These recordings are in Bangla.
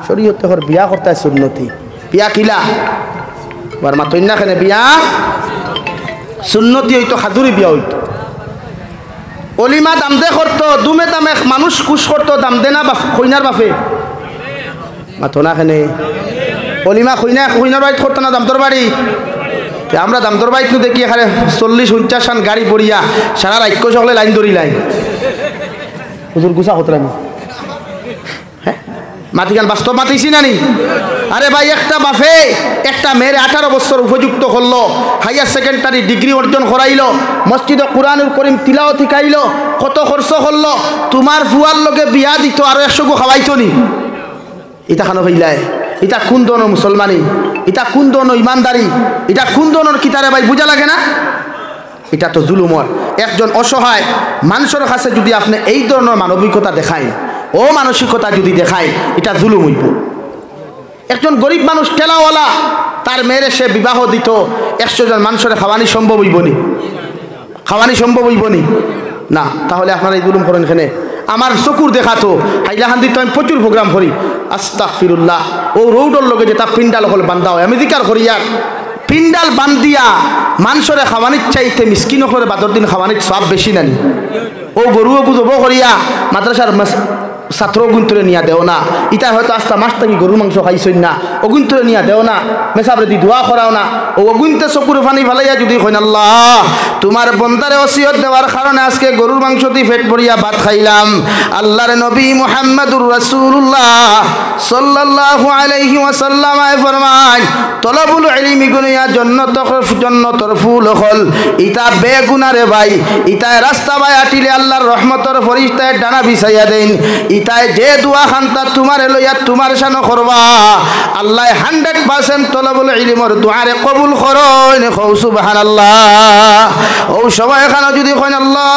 শরীয়তে হর বিয়া করতে সুন্নতি বিয়া কিলা বার মাতই না কেন বিয়া সুন্নতি হইতো হাজুরি বিয়া হইতো অলিমা দাম দে করতো দুমে দামে মানুষ খুশ করতো দাম দে না কইনার বাপে মাতো না কেন অলিমা কইনার বাড়ি করতো না দামদর বাড়ি আমরা দামদর বাড়ি দেখি এখানে 40-50 খান গাড়ি পড়িয়া সারা রাজ্য সকলে লাইন ধরি লাইন হুজুর গুছা হতো আমি মাটিকান বাস্তব মাতিছি না নি আরে ভাই একটা বাফে একটা মেয়ের 18 বছর উপযুক্ত করলো হাইয়ার সেকেন্ডারি ডিগ্রি অর্জন করাইলো মসজিদে কুরআনুল করিম তিলাওয়াত শিখাইলো কত খরচ করলো তোমার ফুয়ার লগে বিয়া দিত আর 100 গো খাওয়াইতো নি এটা খানো হইলাই এটা কোন ধরনের মুসলমানি এটা কোন ধরনের ইমানদারি এটা কোন ধরনের কিতারে ভাই বুঝা লাগে না এটা তো জুলুমর একজন অসহায় মানুষের কাছে যদি আপনি এই ধরনের মানবিকতা দেখায় ও মানসিকতা যদি দেখায় এটা জুলুম হইব একজন গরিব মানুষ ঠেলাওয়ালা তার মেয়েরে সে বিবাহ দিত 100 জন মানুষের খাওয়ানি সম্ভব হইব নি খাওয়ানি সম্ভব হইব নি না তাহলে আপনারা এই জুলুম করেন এখানে আমার চকুর দেখাতো হাইলাহান্দি তো আমি প্রচুর প্রোগ্রাম করি আস্তাগফিরুল্লাহ ও রৌডর লগে যেটা পিন্ডাল হল বান্ধা হয় আমি জিকার করি আর পিন্ডাল বান্ধিয়া মানুষরে খাওয়ানির চাইতে মিসকিন করে বাদর দিন খাওয়ানির সব বেশি নানি ও গরুও গুজব করিয়া মাদ্রাসার ছাত্র গুন্তরে নিয়া দেও না ইটা হয়তো আস্তা মাস থাকি গরুর মাংস খাইছই না অগুন্তরে নিয়া দেও না মেসাবরে দি দোয়া করাও না ও অগুনতে চকুর পানি ফেলাইয়া যদি কইন আল্লাহ তোমার বন্দারে ওসিয়ত দেওয়ার কারণে আজকে গরুর মাংস দিয়ে পেট ভরিয়া ভাত খাইলাম আল্লাহর নবী মুহাম্মদুর রাসূলুল্লাহ সাল্লাল্লাহু আলাইহি ওয়াসাল্লাম ফরমান তলবুল ইলমি গুনিয়া জন্নতর ফুল হল ইটা বেগুনারে ভাই ইটা রাস্তা ভাই আটিলে আল্লাহর রহমতের ফরিস্তায় ডানা বিছাইয়া দেন ইতায় যে দোয়া খান্তা তোমার লইয়া তোমার শানো করবা আল্লাহ 100% তলবুল ইলমের দোয়ারে কবুল করেন কও সুবহানাল্লাহ ও সবাই এখানে যদি কইন আল্লাহ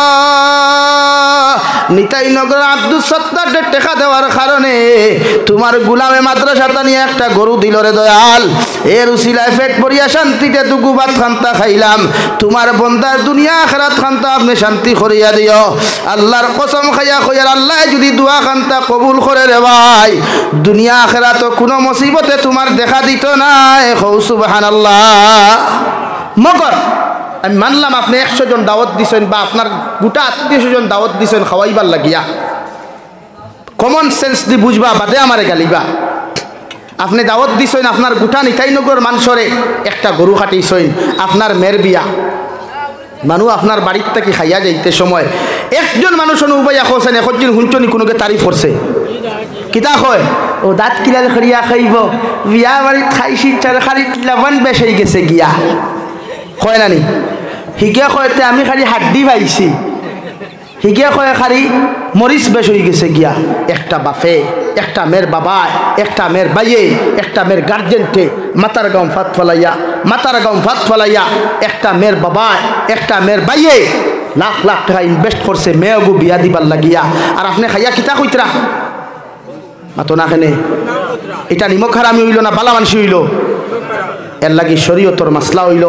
নিতাই নগর আব্দুল সত্তার টাকা দেওয়ার কারণে তোমার গোলামে মাদ্রাসাটা নিয়ে একটা গরু দিল রে দয়াল এর উসিলায় পেট ভরিয়া শান্তিতে দুগু ভাত খান্তা খাইলাম তোমার বন্দার দুনিয়া আখিরাত খান্তা আপনি শান্তি করিয়া দিও আল্লাহর কসম খাইয়া কইয়ার আল্লাহ যদি দোয়া খান্তা কবুল করে রে ভাই দুনিয়া আখিরাত কোনো মুসিবতে তোমার দেখা দিত না কও সুবহানাল্লাহ মগর আমি মানলাম আপনি 100 জন দাওয়াত দিছেন বা আপনার গোটা 200 জন দাওয়াত দিছেন খাওয়াইবার লাগিয়া কমন সেন্স দি বুঝবা বাদে আমারে গালিবা আপনি দাওয়াত দিছেন আপনার গোটা নিতাইনগর মানুষরে একটা গরু কাটিছেন আপনার মেয়ের বিয়া মানুষ আপনার বাড়ির থেকে খাইয়া যাইতে সময় একজন মানুষ উবাইয়া খোঁজেন একজন হুঞ্চনি কোনোকে তারিফ করছে কিতা কয় ও দাঁত কিলাল করিয়া খাইব বিয়া বাড়িত খাইছি চার খালি লবণ বেশ হয়ে গেছে গিয়া কয় নানি হিগে কয়তে আমি খালি হাড্ডি পাইছি হিগে কয় খালি মরিচ বেশ হয়ে গেছে গিয়া একটা বাপে একটা মেয়ের বাবা একটা মেয়ের বাইয়ে একটা মেয়ের গার্জেনকে মাতার গাঁও ফাত ফলাইয়া একটা মেয়ের বাবা একটা মেয়ের বাইয়ে লাখ লাখ টাকা ইনভেস্ট করছে মেয়েগু বিয়া দিবার লাগিয়া আর আপনি খাইয়া কিতা কইতরা মাতো না কেনে এটা নিমক হারামি হইল না বালা মানসি হইল এর লাগি শরীয়তর মাসলা হইল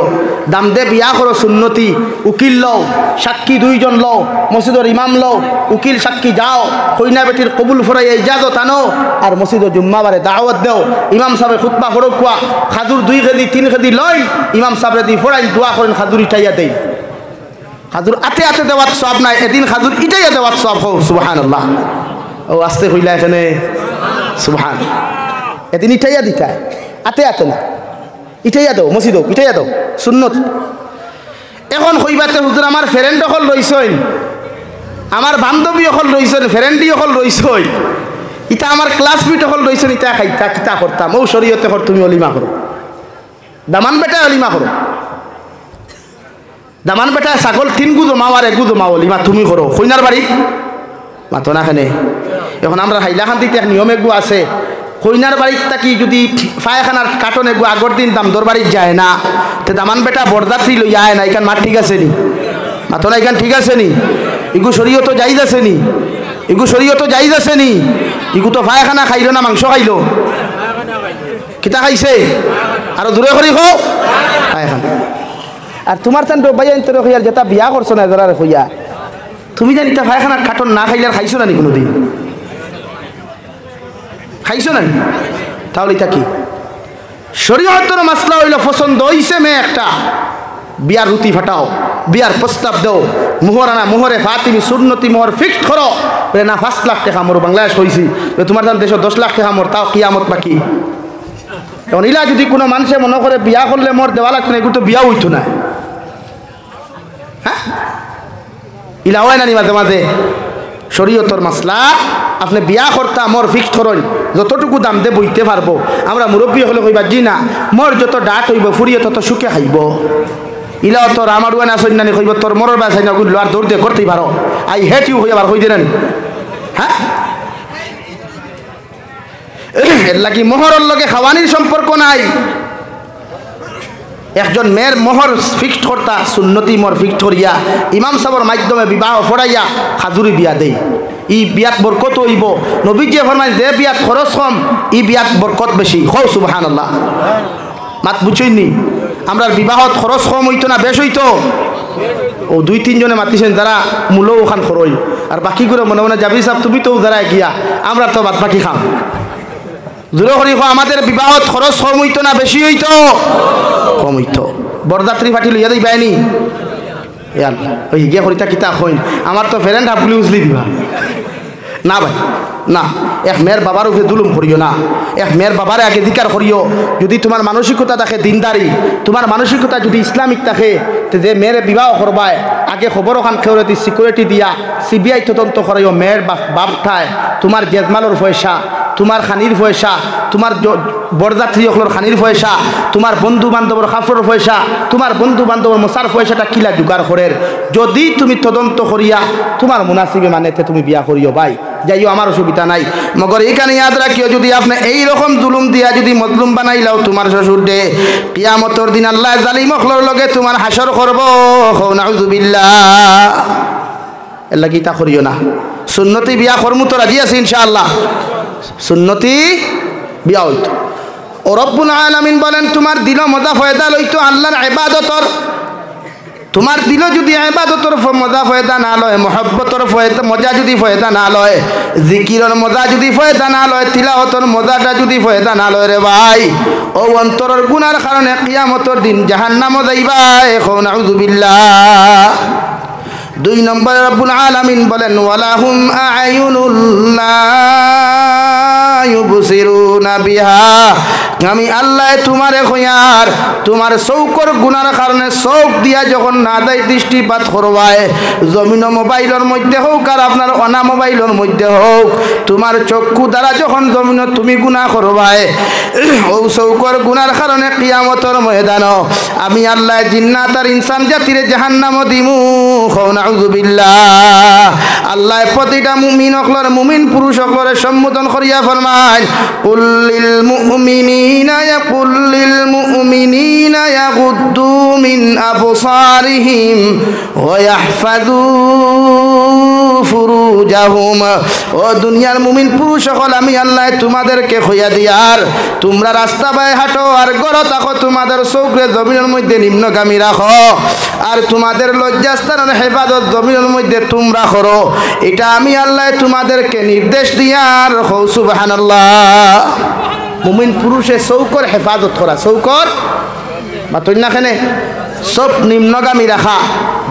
দাম দে বিয়া করো সুন্নতি উকিল লও সাক্ষী 2 জন লও মসজিদের ইমাম লও উকিল সাক্ষী যাও কইনা বেটির কবুল ফরাই ইজাজত আনো আর মসজিদের জুম্মাবারে দাওয়াত দেও ইমাম সাহেব খুতবা ফরকুয়া খাজুর 2 কেজি 3 কেজি লই ইমাম সাহেব দি ফরাই দোয়া করেন খাজুর ইটাইয়া দেই খাজুর আতে আতে দেওয়াত সওয়াব নাই এদিন খাজুর ইটাইয়া দেওয়াত সওয়াব হও সুবহানাল্লাহ ও আস্তে হইলা এখানে সুবহান এদিন ইটাইয়া দিতা আতে আতে না ইটাইয়া দাও মসজিদ ইটাইয়া দাও সুন্নত এখন কইবাতে হুজুর আমার ফ্রেন্ড হল রইছই আমার বান্ধবী হল রইছই ফ্রেন্ডি হল রইছই ইটা আমার ক্লাসমেট হল রইছই ইটা খাইতা কিতা করতাম ও শরীয়তে কর তুমি অলিমা করো দামান বেটা অলিমা করো দামান বেটা ছাগল 3 গুজো মাও আর 1 গুজো মাও অলিমা তুমি করো কইনার বাড়ি মাতো না খানে এখন আমরা হাইলাকান্দিতে এক নিয়ম এগু আছে কইনার বাড়ির থাকি যদি পায়খানার কাটনে গো আগর দিন দামদর বাড়ির যায় না তে দামান বেটা বরদাত্রী লইয়া আয় না এখান মাঠ ঠিক আছে নি মাতো না এখান ঠিক আছে নি ইগু শরীয়ত জায়েজ আছে নি ইগু শরীয়ত জায়েজ আছে নি ইগু তো পায়খানা খাইলো না মাংস খাইলো কিতা খাইছে আর দূরে করি খাও পায়খানা আর তোমার চান বাইয়ান তোর হইয়ার যেটা বিয়া করছো না জরা হইয়া তুমি জানি তা পায়খানার কাটন না খাইলে খাইছো না নি কোনোদিন খাইছো না? তাহলে এটা কি? শরীয়তের মাসলা হইল পছন্দ হইছে মেয়ে একটা, বিয়ার রুটি ফাটাও, বিয়ার প্রস্তাব দাও, মোহর আনা, মোহরে ফাতিমি সুন্নতি মোহর ফিক্সড করো। না 5 লাখ টাকা মোর বাংলাদেশ হয়েছি, তোমার দাম দেশ 10 লাখ টাকা মোর, তাও কিয়ামত বাকি। এখন ইলা যদি কোনো মানুষে মনে করে বিয়া করলে মোর দেওয়া লাগতো না, এগুলো তো বিয়া হইতো না। হ্যাঁ, ইলা হয় না মাঝে মাঝে। শরীয়তর মাসলা আপনি বিয়া করতা মোর ফিক্সড করেন, যতটুকু দাম দে বইতে পারবো। আমরা মুরব্বী হলে কইবা জি না, মোর যত ডাট হইব ফুরিয়ে তত সুখে খাইব। ইলা তোর আমার ওয়ান আসেন না কইব তোর মরর বাসাই না গুলো আর দৌড় দিয়ে করতেই পারো, আই হেট ইউ হয়ে আবার কই দেন। হ্যাঁ, এর লাগি মোহরের লগে খাওয়ানির সম্পর্ক নাই। একজন মেয়ের মোহর ফিক্সড করতা সুন্নতি মোহর ফিক্সড করিয়া ইমাম সাহেবের মাধ্যমে বিবাহ পড়াইয়া খাজুরি বিয়া দেই। ই বিয়াত বরকত হইব। নবীজি ফরমায় যে বিয়াত খরচ কম ই বিয়াত বরকত বেশি। হও সুবহানাল্লাহ। মাত বুঝইনি? আমরার বিবাহত খরচ কম হইতো না বেশ হইতো? ও 2-3 জনে মাতিছেন যারা মূল্য ওখান খরই, আর বাকিগুলো মনে মনে যাবি সাহেব তুমি তো যারা গিয়া, আমরা তো বাদ বাকি খাম। জোরে করি আমাদের বিবাহত খরচ কম হইতো না বেশি হইতো? কম হইতো। বরযাত্রী পাঠি লইয়া দিই বাইনি ওই গিয়া করিতা কিতা হইন, আমার তো ফ্রেন্ড আপনি উজলি দিবা না ভাই না। এক মেয়ের বাবার উপরে জুলুম করিও না, এক মেয়ের বাবারে আগে ধিকার করিও। যদি তোমার মানসিকতা থাকে দিনদারি, তোমার মানসিকতা যদি ইসলামিক থাকে, যে মেয়ের বিবাহ করবায় আগে খবর ওখান খেয়ে সিকিউরিটি দিয়া CBI তদন্ত করাইও। মেয়ের বাপ ঠায় তোমার গেজমালোর পয়সা, তোমার খানির পয়সা, তোমার বরযাত্রী অকলোর খানির পয়সা, তোমার বন্ধু বান্ধবর কাপড়ের পয়সা, তোমার বন্ধু বান্ধবর মশার পয়সাটা কিলা জোগাড় করের। যদি তুমি তদন্ত করিয়া তোমার মুনাসিবে মানেতে তুমি বিয়া করিও ভাই, যাইও, আমার অসুবিধা নাই। মগর এইখানে ইয়াদ রাখিও, যদি আপনি এইরকম জুলুম দিয়া যদি মজলুম বানাইলাও তোমার শ্বশুর দে, কিয়ামতের দিন আল্লাহ জালিম অকলোর লগে তোমার হাসর করব। নাউযুবিল্লাহ। এর লাগি তা করিও না। সুন্নতি বিয়া করমু তো রাজি আছি ইনশাআল্লাহ। সুন্নতি বিয়া হইতো। ও রব্বুল আলামিন বলেন তোমার দিল মজা ফয়দা লইতো আল্লাহর ইবাদতর। তোমার দিল যদি ইবাদতর মজা ফয়দা না লয়, মহব্বতর ফয়দা মজা যদি ফয়দা না লয়, জিকিরের মজা যদি ফয়দা না লয়, তিলাওয়াতের মজাটা যদি ফয়দা না লয় রে ভাই, ও অন্তরের গুনার কারণে কিয়ামতের দিন জাহান্নামে যাইবা। এখন নাউযুবিল্লাহ। 2 নম্বরে রব্বুল আলামিন বলেন ওয়ালাহুম আ'য়ুনুল লা ইউবসিরুনা বিহা। আমি আল্লাহ তোমারে কইয়ার তোমার চৌকর গুনার কারণে চৌক দিয়া যখন না দেয় দৃষ্টিপাত করবায়, জমিন মোবাইলের মধ্যে হোক আর আপনার অনা মোবাইলের মধ্যে হোক, তোমার চক্ষু দ্বারা যখন জমিন তুমি গুনাহ করবায়, ও চৌকর গুনার কারণে কিয়ামতের ময়দান আমি আল্লাহ জিন্নাত আর ইনসান জাতিরে জাহান্নামে দিমু। নাউযুবিল্লাহ। আল্লাহ প্রতিটা মুমিন অকলর মুমিন পুরুষ অকলরে সম্বোধন করিয়া ফরমায় কুল্লিল মুমিনিনা ইয়াগুদ্দু মিন আবসারিহিম ওয়া ইয়াহফাযু ফুরুজাহুম। ও দুনিয়ার মুমিন পুরুষ সকল আমি আল্লাহ তোমাদেরকে কইয়া দিয়ার তোমরা রাস্তা বাই হাঁটো আর গড় থাকো, তোমাদের চৌকরে জমিনের মধ্যে নিম্নগামী রাখো, আর তোমাদের লজ্জাস্থানের হেফাজত জমিনের মধ্যে তোমরা করো। এটা আমি আল্লাহ তোমাদেরকে নির্দেশ দিয়ার। সুবহানাল্লাহ। মুমিন পুরুষে চৌকর হেফাজত করা, চৌকর মাতন্যাখানে সব নিম্নগামী রাখা,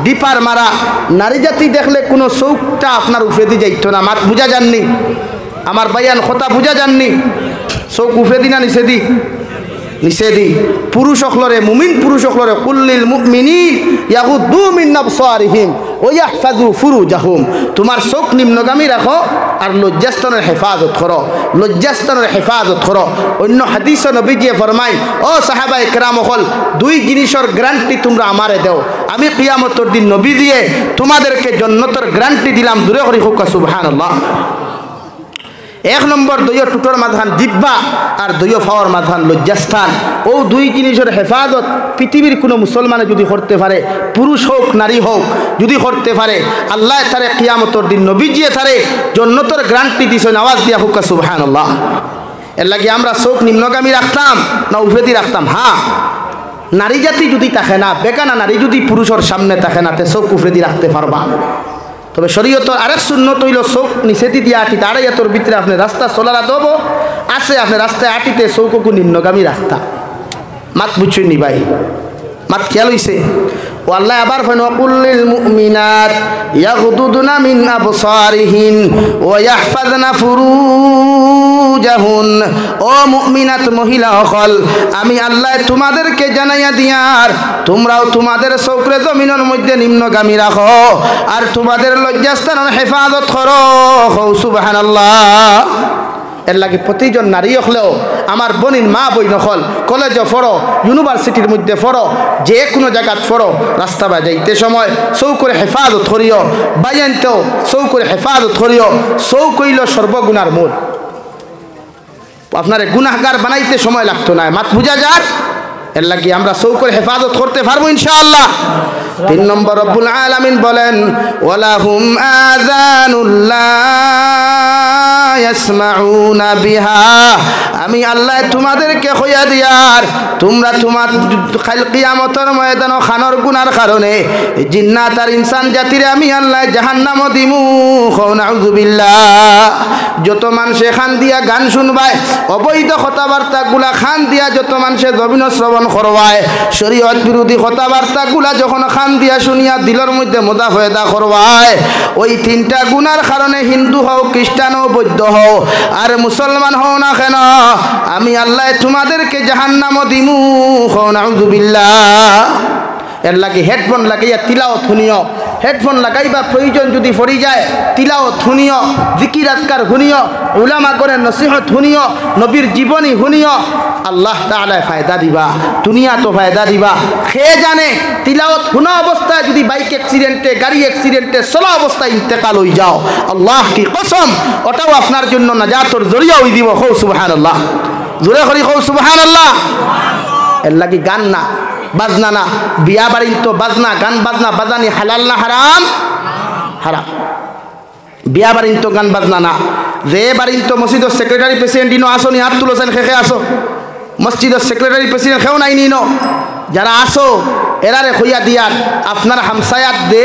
ডিপার মারা। নারী জাতি দেখলে কোনো চৌকটা আপনার উফেদি যাইতো না। মাত বুঝা যাননি? আমার ভাইয়ান কথা বুঝা যাননি? চৌক উফেদি না নিষেধি? নিষেধি। পুরুষ অকলরে মুমিন পুরুষ অকলরে কুল্লিল মুমিনিন ইয়াগুদ্দু মিন আবসারিহিম ওয়া ইয়াহফাযু ফুরুজাহুম। তোমার চোখ নিম্নগামী রাখো আর লজ্জাস্থানের হেফাজত করো, লজ্জাস্থানের হেফাজত করো। অন্য হাদিসে নবীজি ফরমায় ও সাহাবায়ে কেরাম হল 2 জিনিসের গ্যারান্টি তোমরা আমারে দাও, আমি কিয়ামতের দিন নবী দিয়ে তোমাদেরকে জান্নাতের গ্যারান্টি দিলাম। দূরে করি হোক সুবহানাল্লাহ। 1 নম্বর দইয় টুটোর মাঝখান জিব্বা আর দইয় ফাওয়ার মাঝখান লজ্জাস্থান। ও 2 জিনিসের হেফাজত পৃথিবীর কোনো মুসলমানে যদি করতে পারে, পুরুষ হোক নারী হোক, যদি করতে পারে, আল্লাহ তারে কিয়ামতের দিন নবীজিয়ে তারে জান্নাতের গ্যারান্টি দিছেন। আওয়াজ দিয়া হোক সুবহানাল্লাহ। এর লাগি আমরা চোখ নিম্নগামী রাখতাম না উফেদি রাখতাম? হ্যাঁ, নারী জাতি যদি থাকে না, বেগানা নারী যদি পুরুষের সামনে থাকে না, তে চোখ উফেদি রাখতে পারবা। তবে শরীয়তের আরেক সুন্নত হইল চৌক নিচেতি দিয়ে আটি তারাই তোর ভিতরে আপনি রাস্তা চলার দেব আছে আপনি রাস্তায় আটিতে চৌককু নিম্নগামী রাস্তা মাত বুঝছেন নি ভাই মাত খেয়াল হইছে ও আল্লাহ আবার ফানুকুল্লিল মুমিনাত ইয়াগুদুদনা মিন আবসারিহিন ওয়া ইয়াহফাযনা ফুরুজাহুন ও মুমিনাত মহিলা সকল আমি আল্লাহ তোমাদেরকে জানাইয়া দিয়ার তোমরাও তোমাদের চৌকরে জমিনের মধ্যে নিম্নগামী রাখো আর তোমাদের লজ্জাস্থানের হেফাজত করো সুবহানাল্লাহ এর লাগে প্রতিজন নারী হলেও আমার বোনিন মা বই নকল কলেজে পড়ো ইউনিভার্সিটির মধ্যে পড়ো যে কোনো জায়গাত পড়ো রাস্তা বাজাইতে সময় চৌকরে হেফাজত করিও বাজানতেও চৌকরে হেফাজত করিও চৌক হইল সর্বগুণার মূল আপনারে গুনাহগার বানাইতে সময় লাগতো না মাত বুঝা যার এর লাগে আমরা চৌকরে হেফাজত করতে পারবো ইনশাআল্লাহ 3 নম্বর রব্বুল আলামিন বলেন ওয়ালাহুম আযানুল্লাহ ইয়াসমাউনা বিহা আমি আল্লাহ তোমাদেরকে কইয়া দিয়ার তোমরা তোমার কাল কিয়ামতের ময়দানে খানর গুনার কারণে জিন্নাত আর ইনসান জাতিরে আমি আল্লাহ জাহান্নামে দিমু নাউযুবিল্লাহ যত মানুষে খান দিয়া গান শুনবায় অবৈধ কথাবার্তাগুলা খান দিয়া যত মানুষে জবিন শ্রবণ করবায় শরীয়ত বিরোধী কথাবার্তাগুলা যখন খান দিয়া শুনিয়া দিলের মধ্যে মোদাফেদা করবায় ওই 3টা গুনার কারণে হিন্দু হও খ্রিস্টান হও বৌদ্ধ হও আর মুসলমান হও না কেন আমি আল্লাহ তোমাদেরকে জাহান্নামে দিমু নাউযুবিল্লাহ এর লাগে হেডফোন লাগাইয়া তিলাওয়াত শুনিও হেডফোন লাগাইবা প্রয়োজন যদি পড়ি যায় তিলাওয়াত শুনিও জিকির আজকার শুনিও উলামা করে নসিহত শুনিও নবীর জীবনী শুনিও আল্লাহ তাআলা ফায়দা দিবা দুনিয়া তো ফায়দা দিবা খেয়ে জানে তিলাওয়াত শুনা অবস্থায় যদি বাইক অ্যাক্সিডেন্টে গাড়ি অ্যাক্সিডেন্টে চলা অবস্থায় ইন্তেকাল হয়ে যাও আল্লাহ কি কসম ওটাও আপনার জন্য নাজাতের জরিয়া হয়ে দিব হো সুবহানাল্লাহ জোরে করি হো সুবহানাল্লাহ এর লাগি গান না বাজনা না বিয়া বাড়ির তো বাজনা গান বাজনা বাজানি হালাল না হারাম হারাম বিয়া বাড়ির তো গান বাজনা না যে বাড়ির তো মসজিদের সেক্রেটারি প্রেসিডেন্ট ইনো আসো নি হাত তুলোছেন খেখে আসো মসজিদের সেক্রেটারি প্রেসিডেন্ট খেও নাই নিনো যারা আসো এরারে হইয়া দিয়ার আপনার হামসায়াত দে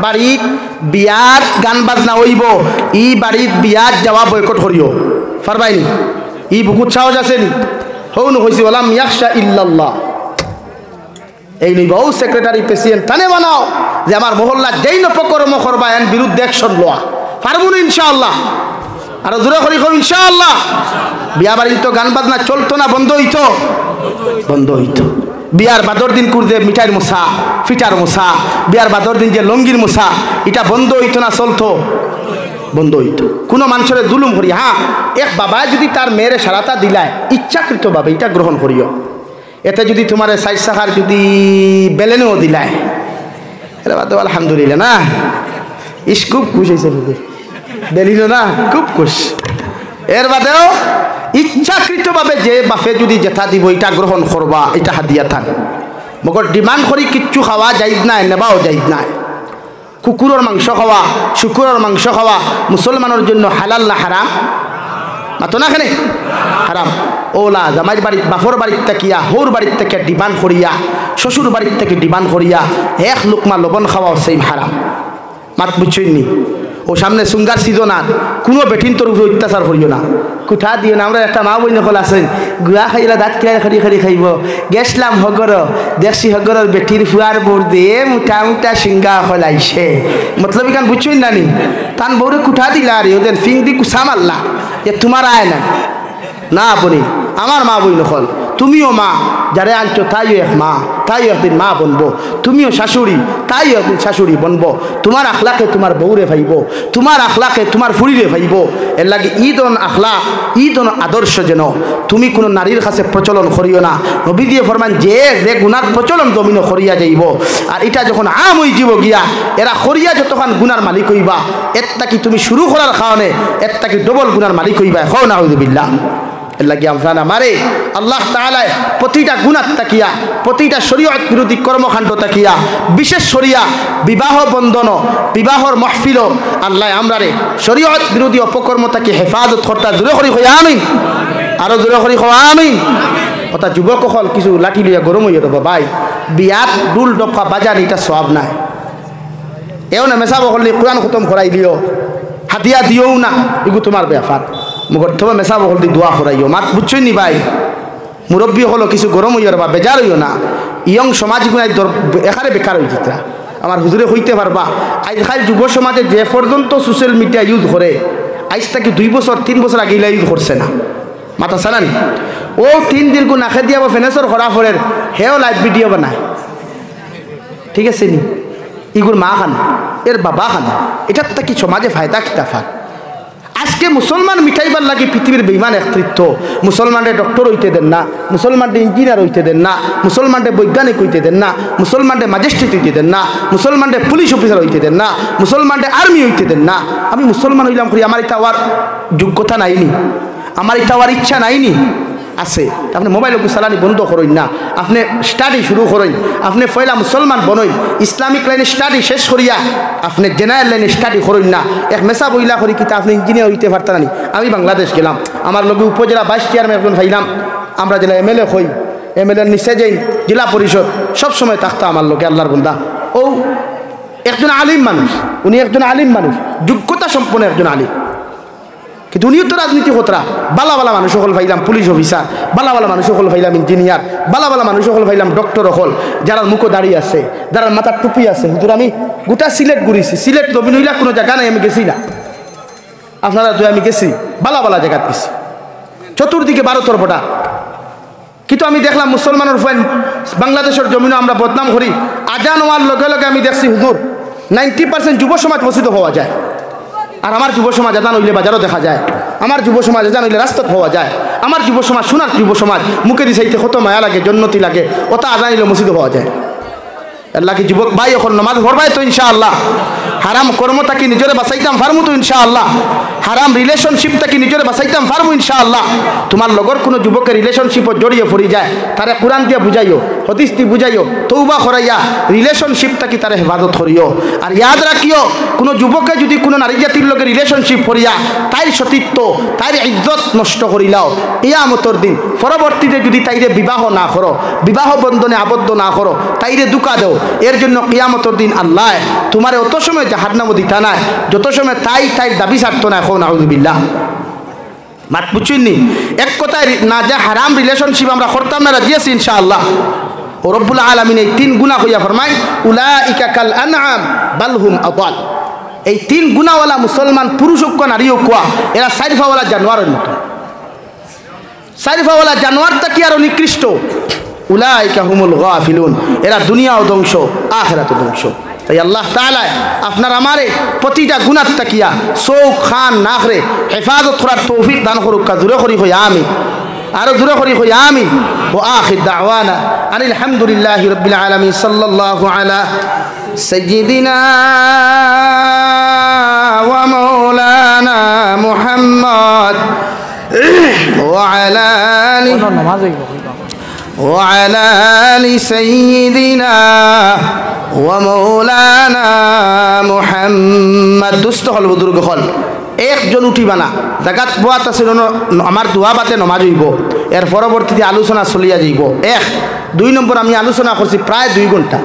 বাড়ির বিয়ার গান বাজনা হইব ই বাড়ির বিয়ার যাওয়া বয়কট করিও পারবাইনি ই বুকুত সাহস আসেনি হৌন হয়েছি বললাম ইয়াকশা ইল্লাল্লাহ এই নইবাও সেক্রেটারি প্রেসিডেন্ট তানে বানাও যে আমার মহল্লা যেই নপকর্ম করবা এর বিরুদ্ধে অ্যাকশন লওয়া পারবো না ইনশাআল্লাহ আর জোরে করি কম ইনশাআল্লাহ বিয়া বাড়ি তো গান বাজনা চলতো না বন্ধ হইতো বন্ধ হইতো বিয়ার বাদর দিন কুরদে মিঠাইয়ের মশা ফিটার মশা বিয়ার বাদর দিন যে লঙ্গির মশা এটা বন্ধ হইতো না চলতো বন্ধ হইতো কোনো মানুষের জুলুম করি হ্যাঁ এক বাবা যদি তার মেয়ের সারাতা দিলায় ইচ্ছাকৃতভাবে এটা গ্রহণ করিও এতে যদি তোমার সাইজ শাখার যদি বেলেনেও দিলায় আলহামদুলিল্লাহ না ইস খুব খুশ হয়েছে বেলিল না খুব খুশ এর বাদেও ইচ্ছাকৃতভাবে যে বাপে যদি জেঠা দিব এটা গ্রহণ করবা এটা হাদিয়া থান মগর ডিমান্ড করি কিচ্ছু খাওয়া যাইজ নাই নেবাও যাইজ নাই কুকুরের মাংস খাওয়া শুকুরের মাংস খাওয়া মুসলমানের জন্য হালাল না হারাম মাতো না খানে হারাম ওলা জামাইর বাড়ির বাপর বাড়ির থেকে হৌর বাড়ির থেকে ডিমান্ড করিয়া শ্বশুর বাড়ির থেকে ডিমান্ড করিয়া এক লুকমা লবণ খাওয়াও সেই হারাম মাত বুঝছইনি ও সামনে সুঙ্গার সিজন আর কোনো বেঠিন তোর উপরে অত্যাচার করিও না কুঠা দিও না আমরা একটা মা বই নকল আছেন গুয়া খাইলা দাঁত কিনা খারি খারি খাইব গেছলাম হগর দেখছি হগরের বেঠির ফুয়ার বোর দিয়ে মুঠা মুঠা সিঙ্গা হলাইছে মতলব ইখান বুঝছই না নি তান বউরে কুঠা দিলা আর ওদের ফিং দি কুসা মারলা যে তোমার আয় না না বলি আমার মা বই নকল তুমিও মা যারে আনছো তাইও এক মা তাইও একদিন মা বনবো তুমিও শাশুড়ি তাইও একদিন শাশুড়ি বনবো তোমার আখলাকে তোমার বউরে ভাইব তোমার আখলাকে তোমার ফুড়িরে ভাইব এর লাগে ঈদন আখলা ঈদন আদর্শ যেন তুমি কোনো নারীর কাছে প্রচলন করিও না নবী দিয়ে ফরমান যে যে গুনার প্রচলন জমিন করিয়া যাইব আর এটা যখন আম হয়ে যাব গিয়া এরা করিয়া যতক্ষণ গুনার মালিক হইবা এরটা কি তুমি শুরু করার কারণে এরটা কি ডবল গুনার মালিক হইবা হও না হইবিল্লাহ এর লাগে আমরা মারে আল্লাহ তাআলা প্রতিটা গুনাহ তাকিয়া প্রতিটা শরীয়ত বিরোধী কর্মকাণ্ড তাকিয়া বিশেষ শরিয়া বিবাহ বন্ধন বিবাহর মাহফিল আল্লাহ আমরারে শরীয়ত বিরোধী অপকর্ম তাকে হেফাজত করতে জোরে করি কই আমিন আরো জোরে করি কই আমিন কথা যুবক হল কিছু লাঠি লইয়া গরম হইয়া দেবো ভাই বিয়াত ডুল ডফা বাজান এটা সওয়াব নাই এও না মেসা বকলি কোরআন খতম করাই দিও হাতিয়া দিও না এগু তোমার ব্যাপার মুগর থবা মেসা বকল দি দোয়া করাইও মাত বুঝছই নি ভাই মুরব্বী হলো কিছু গরম হইয়ার বা বেজার হইও না ইয়ং সমাজ গুনাই এখানে বেকার হয়ে যেতা আমার হুজুরে হইতে পারবা আজকাল যুব সমাজে যে পর্যন্ত সোশ্যাল মিডিয়া ইউজ করে আজ থেকে 2 বছর 3 বছর আগে ইউজ করছে না মাথা সানানি ও 3 দিন কো নাখে দিয়া ফেনেসর খরা ফরের হেও লাইভ ভিডিও বানায় ঠিক আছে নি ইগুর মা খান এর বাবা খান এটার থেকে সমাজে ফায়দা কিতাফা আজকে মুসলমান মিঠাইবার লাগে পৃথিবীর বেইমান একত্রিত মুসলমানরে ডক্টর হইতে দেন না মুসলমানরে ইঞ্জিনিয়ার হইতে দেন না মুসলমানরে বৈজ্ঞানিক হইতে দেন না মুসলমানরে ম্যাজিস্ট্রেট হইতে দেন না মুসলমানরে পুলিশ অফিসার হইতে দেন না মুসলমানরে আর্মি হইতে দেন না আমি মুসলমান হইলাম করি আমার এটা হওয়ার যোগ্যতা নাইনি আমার এটা হওয়ার ইচ্ছা নাইনি আছে আপনি মোবাইল চালানি বন্ধ করেন না আপনি স্টাডি শুরু করেন আপনি পয়লা মুসলমান বনই ইসলামিক লাইনে স্টাডি শেষ করিয়া আপনি জেনারেল লাইনে স্টাডি করেন না এক মেসা বইলা করি কিন্তু আপনি ইঞ্জিনিয়ার হইতে পারতেন না আমি বাংলাদেশ গেলাম আমার লগে উপজেলা 22 চেয়ারম্যান একজন ভাইলাম আমরা জেলা এমএলএ হই এমএলএর নিচে যাই জেলা পরিষদ সব সময় থাকতো আমার লোকে আল্লাহর বন্দা ও একজন আলিম মানুষ উনি একজন আলিম মানুষ যোগ্যতা সম্পন্ন একজন আলিম কিন্তু উনিও তো রাজনীতি কতরা বালা বালা মানুষ সকল পাইলাম পুলিশ অফিসার বালা বালা মানুষ সকল পাইলাম ইঞ্জিনিয়ার বালা বালা মানুষ সকল পাইলাম ডক্টর হল যারা মুখো দাঁড়িয়ে আছে যারা মাথার টুপি আছে হুজুর আমি গোটা সিলেট ঘুরিছি সিলেট রবি নইলা কোনো জায়গা নাই আমি গেছি না আপনারা তো আমি গেছি বালা বালা জায়গা গেছি চতুর্দিকে 12 তরফটা কিন্তু আমি দেখলাম মুসলমানের ফ্রেন্ড বাংলাদেশের জমিনে আমরা বদনাম করি আজান হওয়ার লগে লগে আমি দেখছি হুজুর 90% যুব সমাজ মসজিদ হওয়া যায় আর আমার যুব সমাজ আজান হইলে বাজারও দেখা যায় আমার যুব সমাজ আজান হইলে রাস্তা হওয়া যায় আমার যুব সমাজ সোনার যুব সমাজ মুখে দিছাইতে কত মায়া লাগে জন্নতি লাগে ওটা আজান হইলে মসজিদ হওয়া যায় আল্লাহ কি যুবক ভাই এখন নামাজ পড়বাই তো ইনশাআল্লাহ হারাম কর্মটা কি নিজরে বাঁচাইতাম পারমু তো ইনশাআল্লাহ হারাম রিলেশনশিপটা কি নিজরে বাঁচাইতাম পারমু ইনশাআল্লাহ তোমার লগর কোনো যুবকের রিলেশনশিপত জড়িয়ে পড়ি যায় তারে কোরআন দিয়া বুঝাইও হাদিস দি বুঝাইও তওবা করাইয়া রিলেশনশিপটা কি তারে হেফাজত করিও আর ইয়াদ রাখিও কোনো যুবকে যদি কোনো নারী জাতির লগে রিলেশনশিপ করিয়া তাইর সতীত্ব তাইর ইজ্জত নষ্ট করিলাও কিয়ামতের দিন পরবর্তীতে যদি তাইরে বিবাহ না করো বিবাহ বন্ধনে আবদ্ধ না করো তাইরে দুকা দাও এর জন্য কিয়ামতের দিন আল্লাহ তোমারে অত সময় জাহান্নামে দিতা না যত সময় তাই দাবি ছাড়তো না এখন আউযুবিল্লাহ মাত বুঝুননি এক কথায় না যে হারাম রিলেশনশিপ আমরা করতাম না রাজি আছি ইনশাআল্লাহ ও রব্বুল আলামিন এই 3 গুনাহ হইয়া ফরমায় উলাইকা কাল আনআম বাল হুম আদাল এই 3 গুনাহওয়ালা মুসলমান পুরুষ হোক নারী হোক এরা সাইরফাওয়ালা জানোয়ারের মতো সাইরফাওয়ালা জানোয়ারটা কি আর নিকৃষ্ট উলাইকা হুমুল গাফিলুন এরা দুনিয়াও ধ্বংস আখিরাতও ধ্বংস তাই আল্লাহ তাআলা আপনার আমারে প্রতিটা গুনাহ তাকিয়া চোখ খান নাখরে হেফাজত করার তৌফিক দান করুক জোরে করি হই আমিন আরো জোরে করি হই আমিন ওয়া আখির দাওয়ানা আনিল হামদুলিল্লাহি রাব্বিল আলামিন সাল্লাল্লাহু আলা সাইয়্যিদিনা ওয়া মাওলানা মুহাম্মদ ওয়া আলা وعلى آل سيدنا ومولانا محمد দুস্থ হল বুজুর্গ হল একজন উঠিবা না জাগাত বাত আছে আমার দোয়া বাতে নমাজ হইব এর পরবর্তীতে আলোচনা চলিয়া যাইব 2 নম্বর আমি আলোচনা করছি প্রায় 2 ঘন্টা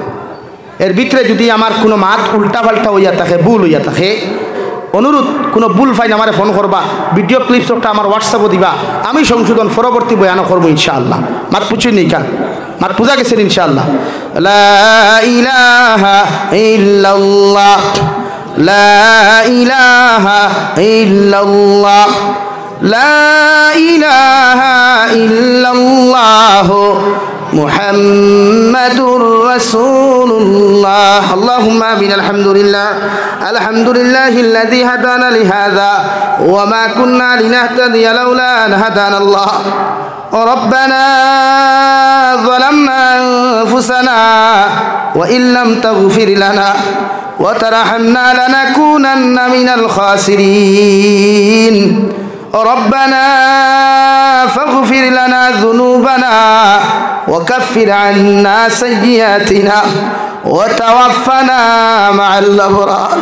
এর ভিতরে যদি আমার কোনো মাত উল্টা পাল্টা হইয়া থাকে ভুল হইয়া থাকে অনুরোধ কোনো ভুল ফাইন আমারে ফোন করবা ভিডিও ক্লিপস একটা আমার হোয়াটসঅ্যাপে দিবা আমি সংশোধন পরবর্তী বয়ান করব ইনশাআল্লাহ মাত পুছুই নেই কান মাত পূজা গেছেন ইনশাআল্লাহ লা ইলাহা ইল্লাল্লাহ লা ইলাহা ইল্লাল্লাহ লা ইলাহা ইল্লাল্লাহ মুহাম্মাদুর রাসূলুল্লাহ আল্লাহুম্মা আমিন আলহামদুলিল্লাহিল্লাযী হাদানা লিহাযা ওয়া মা কুন্না লিনাহতাদিয়া লাউলা আন হাদানাল্লাহ ربنا ظلمنا أنفسنا وإن لم تغفر لنا وترحمنا لنكونن من الخاسرين ربنا فاغفر لنا ذنوبنا وكفر عنا سيئاتنا وتوفنا مع الأبرار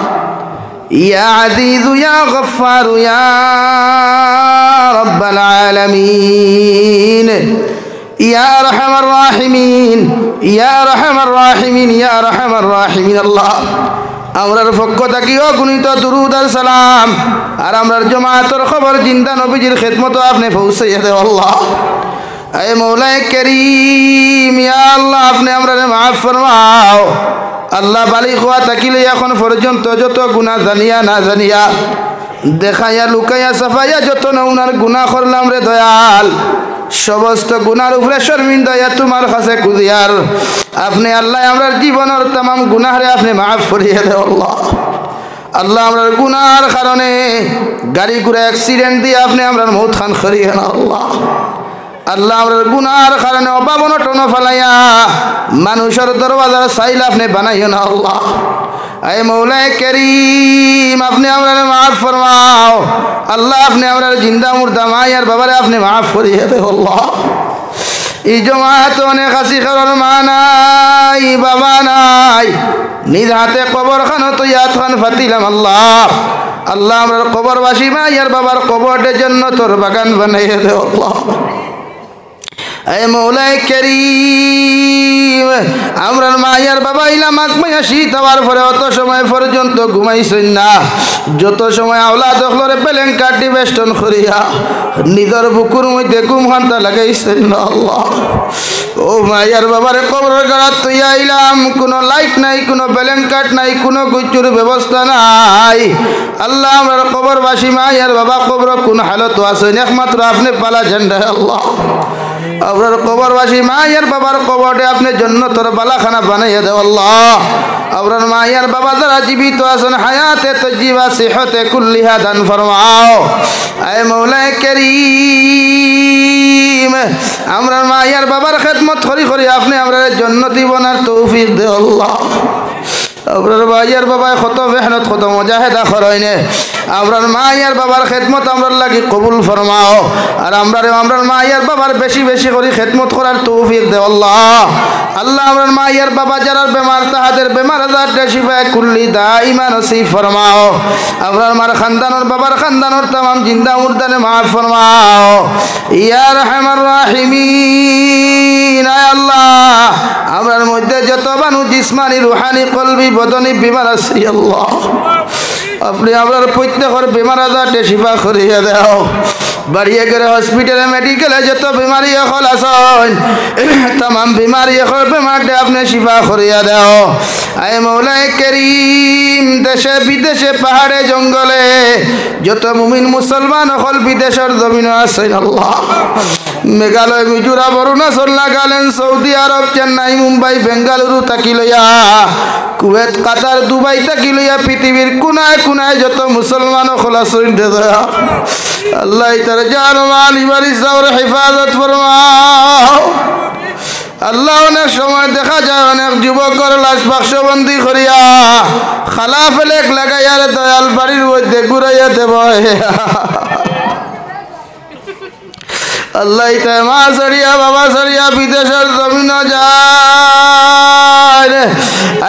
يا عزيز يا غفار يا رب العالمين يا أرحم الراحمين يا أرحم الراحمين يا أرحم الراحمين الله আমরার পক্ষ থাকিও গুণিত দুরুদ আর সালাম আর আমরার জমাতের খবর জিন্দা নবীজির খেদমত আপনি পৌঁছাইয়া দেও আল্লাহ। এ মৌলায়ে করিম, ইয়া আল্লাহ আপনি আমরারে মাফ ফরমাও আল্লাহ। বালিগ হওয়া থাকিলে এখন পর্যন্ত যত গুনাহ জানিয়া না জানিয়া, দেখাইয়া লুকাইয়া সাফাইয়া যত নৌনার গুনাহ করলাম রে দয়াল, সমস্ত গুনার উপরে শর্মিন্দা তোমার কাছে কুদিয়ার আপনি আল্লাহ আমরার জীবনের तमाम গুনাহরে আপনি মাফ করিয়ে দেও আল্লাহ। আল্লাহ আমরার গুনার কারণে গাড়ি ঘোড়া অ্যাক্সিডেন্ট দিয়ে আপনি আমরার মৌত খান করিয়ে না আল্লাহ। আল্লাহ আমরার গুনার কারণে অভাব অনটন ফেলাইয়া মানুষের দরওয়াজার সাইল আপনি বানাইও না আল্লাহ। এ মৌলায়ে করিম, আপনি আমরারে মাফ ফরমাও আল্লাহ। আপনি আমরার জিন্দা মুর্দা মায়ার বাবারে আপনি মাফ করিয়ে দেও আল্লাহ। এই জমাত অনেক হাসি খাওয়ার মা নাই, বাবা নাই, নিজ হাতে কবর খান তৈয়াদ খান ফাতিলাম আল্লাহ। আল্লাহ আমরার কবরবাসী মায়ার বাবার কবরটে জান্নাতের বাগান বানাইয়ে দেও আল্লাহ। এ মৌলায়ে করিম, আমরার মায়ার বাবা ইলামাক মায়া শীত হওয়ার পরে অত সময় পর্যন্ত ঘুমাইছেন না। যত সময় আওলাদ হলরে পেলেন কাটি বেষ্টন করিয়া নিজের বুকুর মধ্যে ঘুম হান্তা লাগাইছেন না আল্লাহ। ও মায়ার বাবারে কবরের গাড়াত তুইয়া আইলাম, কোনো লাইট নাই, কোনো ব্ল্যাঙ্কেট নাই, কোনো গুচ্ছুর ব্যবস্থা নাই আল্লাহ। আমরার কবরবাসী মায়ার বাবা কবর কোন হালত আছেন একমাত্র আপনি পালা ঝান্ডা আল্লাহ। আপনার কবরবাসী মায়ের বাবার কবরে আপনি জান্নাতের বালাখানা বানাইয়া দেও আল্লাহ। আপনার মায়ের বাবা যারা জীবিত আছেন হায়াতে তজ্জিবা সিহতে কুল্লিহা দান ফরমাও। এ মৌলায়ে করিম, আমরা মায়ের বাবার খেদমত করি করি আপনি আমরা জান্নাতি বনার তৌফিক দেও আল্লাহ। আপনার মায়ের বাবায় কত মেহনত কত মুজাহিদা করেন, আমরার মায়ের বাবার খেদমত আমরার লাগি কবুল ফরমাও। আর আমরার মায়ের বাবার বেশি বেশি করে খেদমত করার তৌফিক দেও আল্লাহ। আল্লাহ আমরার মায়ের বাবা যারা বেমার তাহাদের বেমার আজার শিফায়ে কুল্লি দাইমা নসিব ফরমাও। আমরার মার খানদানোর বাবার খানদানোর तमाम জিন্দা মুর্দানে মাফ ফরমাও ইয়া রাহমার রাহিমিন। আয় আল্লাহ, আমরার মধ্যে যত বানু জিসমানি রুহানি কলবি বদনি বিমার আছে আল্লাহ, আপনি আপনার প্রত্যেকের বেমার আজারটা শিফা করিয়া দাও। বাড়িয়ে গেলে হসপিটালে মেডিকেলে যত বেমারি এখন আসন तमाम বেমারি এখন বেমারটা আপনি শিফা করিয়া দাও। আয় মৌলায়ে করিম, দেশে বিদেশে পাহাড়ে জঙ্গলে যত মুমিন মুসলমান হল বিদেশের জমিন আছেন আল্লাহ, মেঘালয়, মিজোরাম, অরুণাচল, নাগাল্যান্ড, সৌদি আরব, চেন্নাই, মুম্বাই, বেঙ্গালুরু থাকি লইয়া কুয়েত, কাতার, দুবাই থাকি লইয়া পৃথিবীর কোনায় কোনায় যত মুসলমান খোলাসইন দেয়া আল্লাহ তার জান মাল ইবারি সাওর হেফাজত ফরমাও। আল্লাহ অনেক সময় দেখা যায় অনেক যুবকের লাশ বাক্সবন্দি করিয়া খালা ফেলেক লাগাইয়ার দয়াল বাড়ির মধ্যে ঘুরাইয়া দেব আল্লাহ তাই মা সরিয়া বাবা সরিয়া বিদেশের জমিন যায়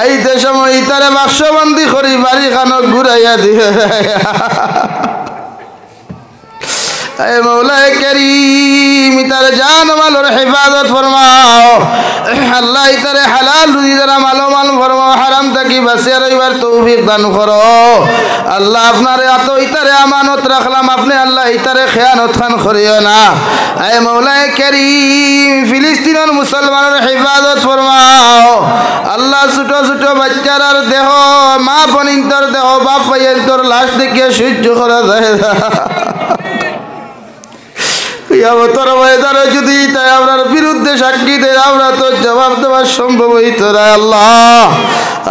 আইতে সময় ইতারে বাক্সবন্দি করি বাড়ি খানক ঘুরাইয়া দিয়ে اے مولا کریم تر جان مال حفاظت فرماؤ اللہ تر حلال رزق در مال و مال فرماؤ حرام تکی بسیر ایوار توفیق دان کرو اللہ اپنا ریاتو اتر امانت رخلام اپنے اللہ اتر خیانت خان خریو نا اے مولا کریم فلسطین اور مسلمان حفاظت فرماؤ اللہ سٹو سٹو بچار دیہو ماں پنینتر دیہو باپ پینتر لاش دیکھے شجو خورا دہدا কিয়ামতের ময়দানে যদি তাই আমরার বিরুদ্ধে সাক্ষী দেয় আমরা তো জবাব দেওয়ার সম্ভব হইতো না আল্লাহ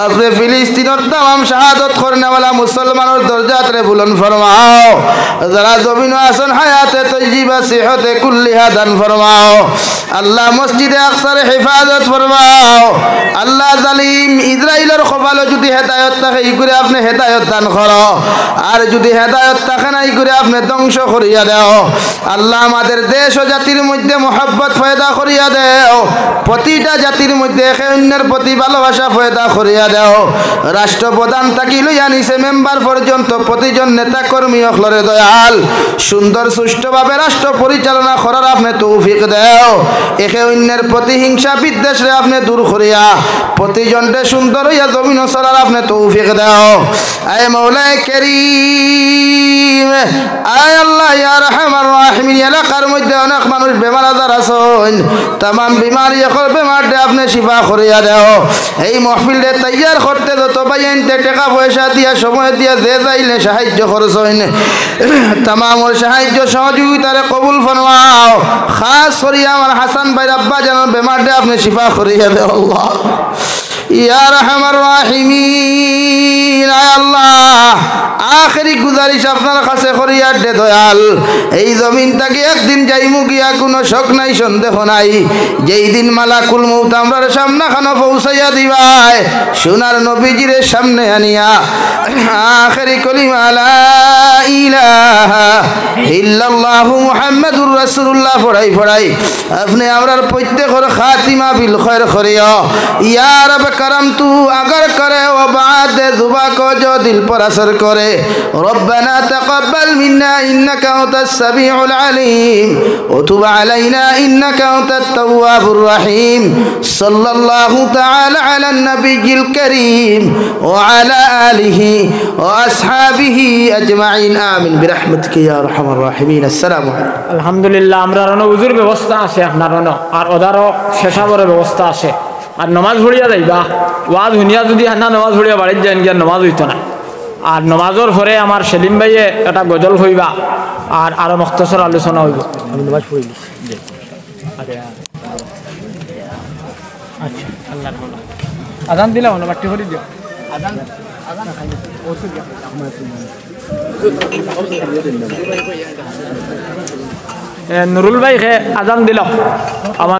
আপনি ফিলিস্তিনের तमाम শাহাদত করনে वाला মুসলমানের দরজাত রে বুলন্দ ফরমাও যারা জমিনে আছেন হায়াতে তয়্যিবা সিহতে কুল্লিহা দান ফরমাও আল্লাহ মসজিদে আকসার হেফাজত ফরমাও আল্লাহ জালিম ইসরাইলের কপালে যদি হেদায়েত থাকে ই করে আপনি হেদায়েত দান করো আর যদি হেদায়েত থাকে না ই করে আপনি ধ্বংস করিয়া দাও আল্লাহ আমাদের দেশ ও জাতির মধ্যে মোহাব্বত পয়দা করিয়া দাও প্রতিটা জাতির মধ্যে একে অন্যের প্রতি ভালোবাসা পয়দা করিয়া করিয়া দেও রাষ্ট্রপ্রধান থাকি লইয়া নিছে মেম্বার পর্যন্ত প্রতিজন নেতা কর্মী অখলরে দয়াল সুন্দর সুষ্ঠুভাবে রাষ্ট্র পরিচালনা করার আপনি তৌফিক দেও একে অন্যের প্রতিহিংসা বিদ্বেষে আপনি দূর করিয়া প্রতিজনকে সুন্দর হইয়া জমিন চলার আপনি তৌফিক দেও আয় মৌলায়ে কারীম আয় আল্লাহ ইয়া রাহমার রাহিমিন এলাকার মধ্যে অনেক মানুষ বেমার আজার আছেন তাম বিমারি এখন বেমারটা আপনি শিফা করিয়া দেও এই মহফিলটা তৈয়ার করতে যত বাইনতে টাকা পয়সা দিয়া সময় দিয়া যে যাইলে সাহায্য খরচ হইন তামামর সাহায্য সহযোগিতারে কবুল ফরমাও খাস করিয়া আমার হাসান ভাই আব্বা যেন বেমারটা আপনি শিফা করিয়া দেও আল্লাহ ইয়া রাহমার রাহিমিন আয় আল্লাহ আখেরি গুজারিশ আপনার কাছে করিয়া দে দয়াল এই জমিনটাকে একদিন যাইমু গিয়া কোনো শক নাই সন্দেহ নাই যেই দিন মালাকুল মউত আমরার সামনে খানো পৌঁছাইয়া দিবাই সোনার নবীজির সামনে আনিয়া আখেরি কলিমা লা ইলাহা ইল্লাল্লাহু মুহাম্মাদুর রাসূলুল্লাহ পড়াই আপনি আমরার প্রত্যেকের খাতিমা বিল খৈর করিয়া ইয়া রব करम तू अगर करे वो बात जुबा को जो दिल पर असर करे रब्बना तक़ब्बल मिन्ना इन्नका अंतस समीउल अलीम व तुब अलैना इन्नका अंतत तव्वाबुर रहीम सल्लल्लाहु तआला अला नबिय्यिल करीम व अला आलिहि व असहाबिहि अजमाइन आमीन बिरहमतिका या अरहमर राहिमीन अस्सलामु अलैकुम আলহামদুলিল্লাহ আমরা রনো উজুর ব্যবস্থা আছে আপনার রনো আর ওদারও শেষাবরের ব্যবস্থা আছে আর নমাজ পড়িয়া যাইবা ওয়াজ শুনিয়া যদি হান্না নমাজ পড়িয়া বাড়ির যান গিয়া নমাজ হইতো না আর নমাজের পরে আমার সেলিম ভাইয়ে একটা গজল হইবা আর আরো মুখতসর আলোচনা হইব আমি নমাজ পড়ি আচ্ছা আল্লাহ আজান দিলাম না বাটি হরি দিও আজান আজান খাইলে ওসু দিয়া নুরুল ভাই আজান দিলাম আমার